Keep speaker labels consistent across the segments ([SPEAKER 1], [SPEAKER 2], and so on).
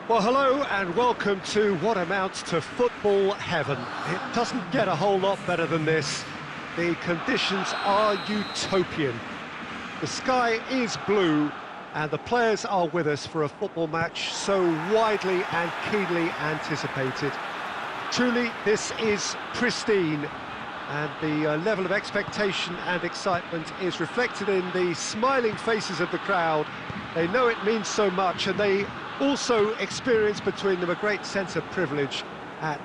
[SPEAKER 1] Well, hello and welcome to what amounts to football heaven. It doesn't get a whole lot better than this. The conditions are utopian. The sky is blue and the players are with us for a football match so widely and keenly anticipated. Truly, this is pristine, and the level of expectation and excitement is reflected in the smiling faces of the crowd. They know it means so much, and they also experience between them a great sense of privilege at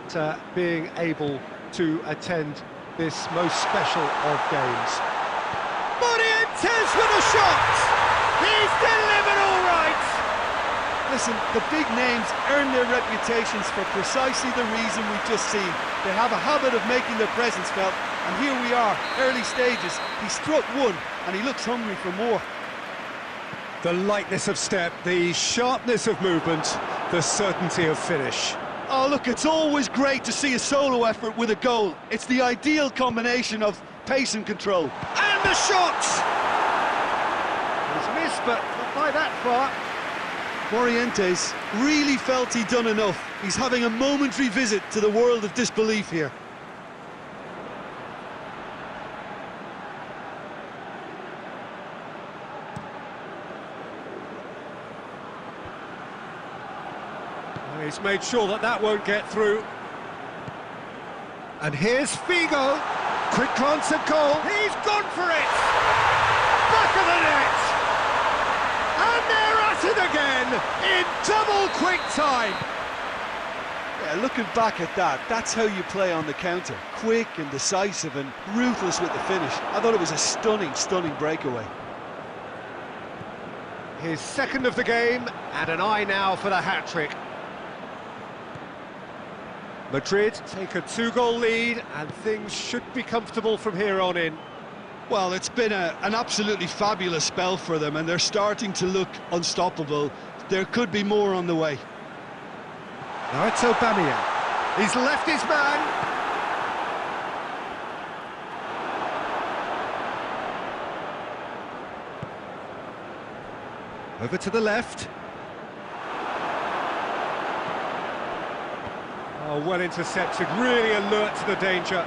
[SPEAKER 1] being able to attend this most special of games. Morientes with a shot! He's delivered all right!
[SPEAKER 2] Listen, the big names earn their reputations for precisely the reason we've just seen. They have a habit of making their presence felt, and here we are, early stages. He struck one, and he looks hungry for more.
[SPEAKER 1] The lightness of step, the sharpness of movement, the certainty of finish.
[SPEAKER 2] Oh, look, it's always great to see a solo effort with a goal. It's the ideal combination of pace and control.
[SPEAKER 1] And the shot! He's missed, but not by that far.
[SPEAKER 2] Morientes really felt he'd done enough. He's having a momentary visit to the world of disbelief here.
[SPEAKER 1] He's made sure that that won't get through. And here's Figo. Quick glance at goal. He's gone for it! Back of the net! And they're at it again in double quick time.
[SPEAKER 2] Yeah, looking back at that, that's how you play on the counter. Quick and decisive and ruthless with the finish. I thought it was a stunning, stunning breakaway.
[SPEAKER 1] His second of the game, and an eye now for the hat-trick. Madrid take a two-goal lead, and things should be comfortable from here on in.
[SPEAKER 2] Well, it's been an absolutely fabulous spell for them, and they're starting to look unstoppable. There could be more on the way.
[SPEAKER 1] Now it's Aubameyang. He's left his man. Over to the left. Oh, well intercepted, really alert to the danger.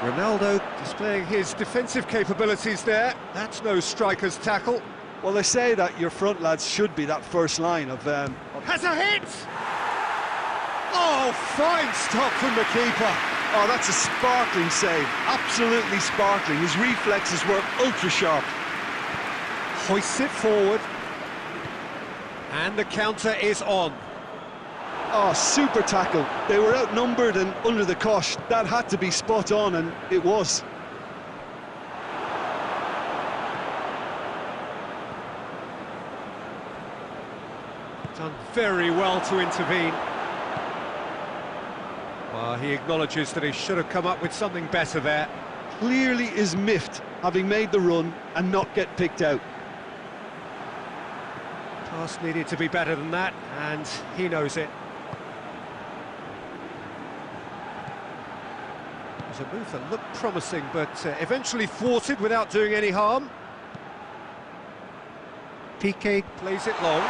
[SPEAKER 1] Ronaldo displaying his defensive capabilities there. That's no striker's tackle.
[SPEAKER 2] Well, they say that your front lads should be that first line of...
[SPEAKER 1] Has a hit! Oh, fine stop from the keeper.
[SPEAKER 2] Oh, that's a sparkling save. Absolutely sparkling. His reflexes were ultra-sharp.
[SPEAKER 1] Hoists it forward. And the counter is on.
[SPEAKER 2] Oh, super tackle. They were outnumbered and under the cosh. That had to be spot on, and it was.
[SPEAKER 1] Done very well to intervene. Well, he acknowledges that he should have come up with something better there.
[SPEAKER 2] Clearly is miffed, having made the run and not get picked out.
[SPEAKER 1] Pass needed to be better than that, and he knows it. It was a move that looked promising, but eventually thwarted without doing any harm. Piqué plays it long.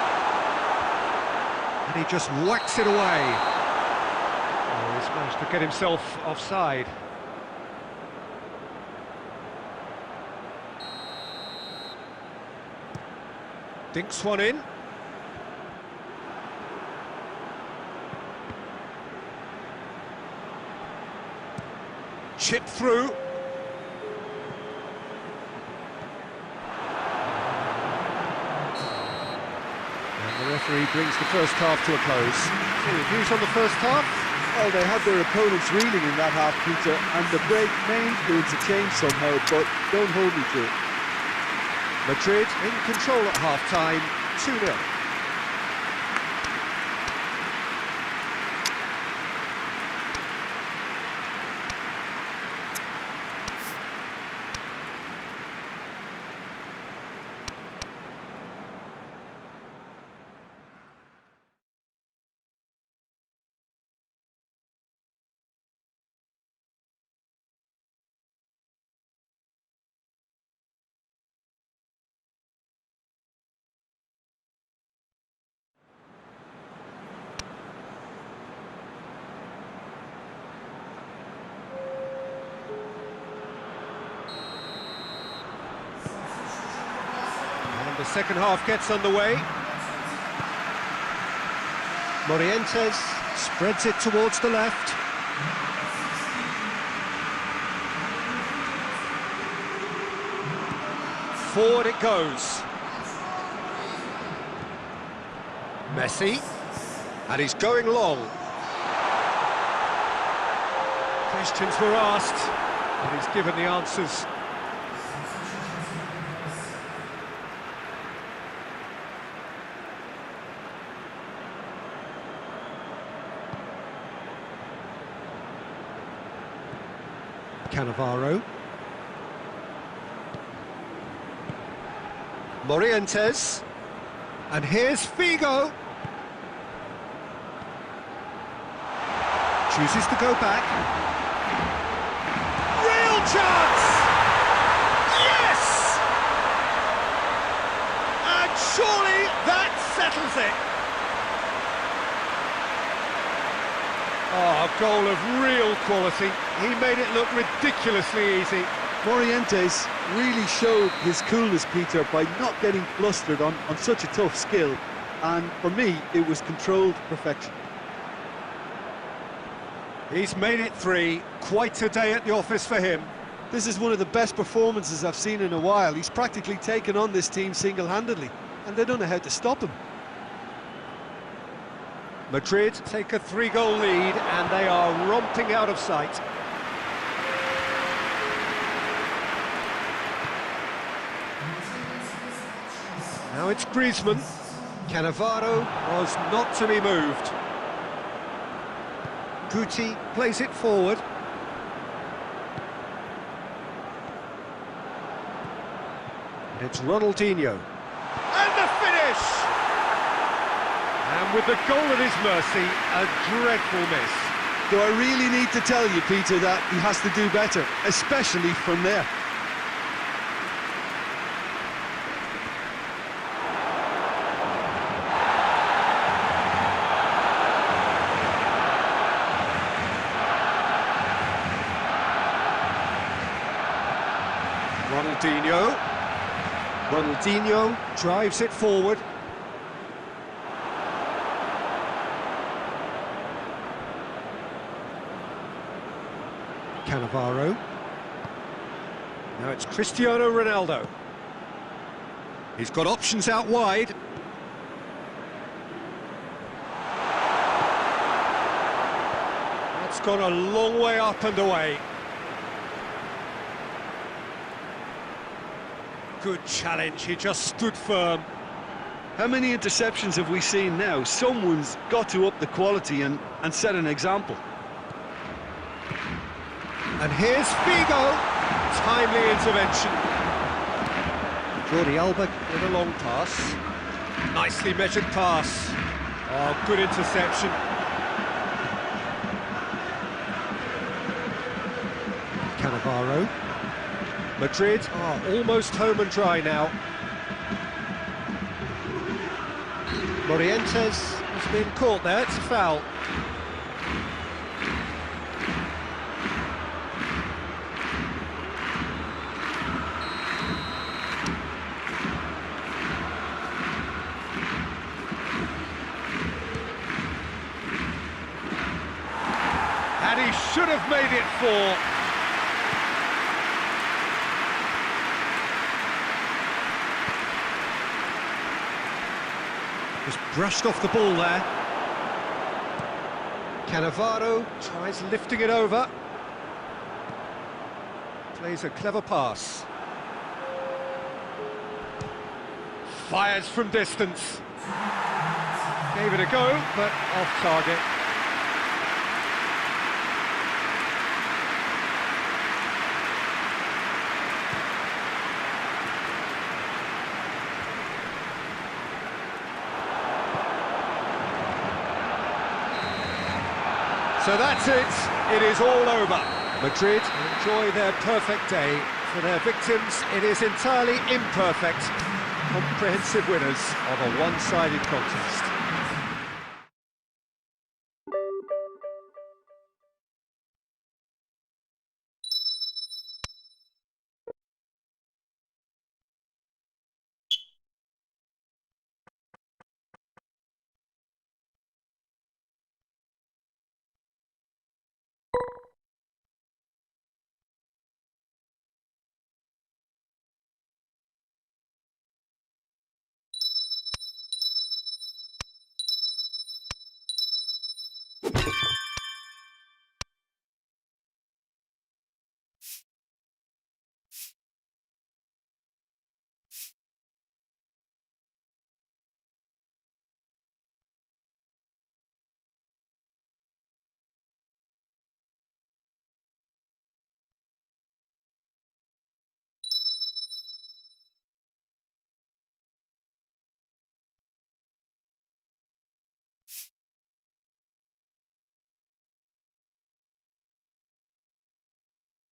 [SPEAKER 1] And he just whacks it away. Oh, he's managed to get himself offside. Dinks one in. Chip through. And the referee brings the first half to a close. So, views on the first half?
[SPEAKER 2] Well, they had their opponents reeling in that half, Peter, and the break may influence a change somehow, but don't hold me to it.
[SPEAKER 1] Madrid in control at half-time, 2-0. And the second half gets underway. Morientes spreads it towards the left. Forward it goes. Messi. And he's going long. Questions were asked, and he's given the answers. Cannavaro. Morientes. And here's Figo. Chooses to go back. Real chance! Yes! And surely that settles it. Oh, a goal of real quality. He made it look ridiculously easy.
[SPEAKER 2] Morientes really showed his coolness, Peter, by not getting flustered on such a tough skill. And for me, it was controlled perfection.
[SPEAKER 1] He's made it 3. Quite a day at the office for him.
[SPEAKER 2] This is one of the best performances I've seen in a while. He's practically taken on this team single-handedly, and they don't know how to stop him.
[SPEAKER 1] Madrid take a 3-goal lead, and they are romping out of sight. Now it's Griezmann. Cannavaro was not to be moved. Guti plays it forward. And it's Ronaldinho. And the finish! And with the goal at his mercy, a dreadful miss.
[SPEAKER 2] Do I really need to tell you, Peter, that he has to do better, especially from there?
[SPEAKER 1] Ronaldinho drives it forward. Cannavaro. Now it's Cristiano Ronaldo. He's got options out wide. That's gone a long way up and away. Good challenge, he just stood firm.
[SPEAKER 2] How many interceptions have we seen now? Someone's got to up the quality and set an example.
[SPEAKER 1] And here's Figo. Timely intervention. Jordi Alba with a long pass. Nicely measured pass. Oh, good interception. Cannavaro. Madrid are almost home and dry now. Morientes has been caught there, it's a foul. And he should have made it 4. Just brushed off the ball there. Cannavaro tries lifting it over. Plays a clever pass. Fires from distance. Gave it a go, but off target. So that's it. It is all over. Madrid enjoy their perfect day. For their victims, it is entirely imperfect. Comprehensive winners of a one-sided contest.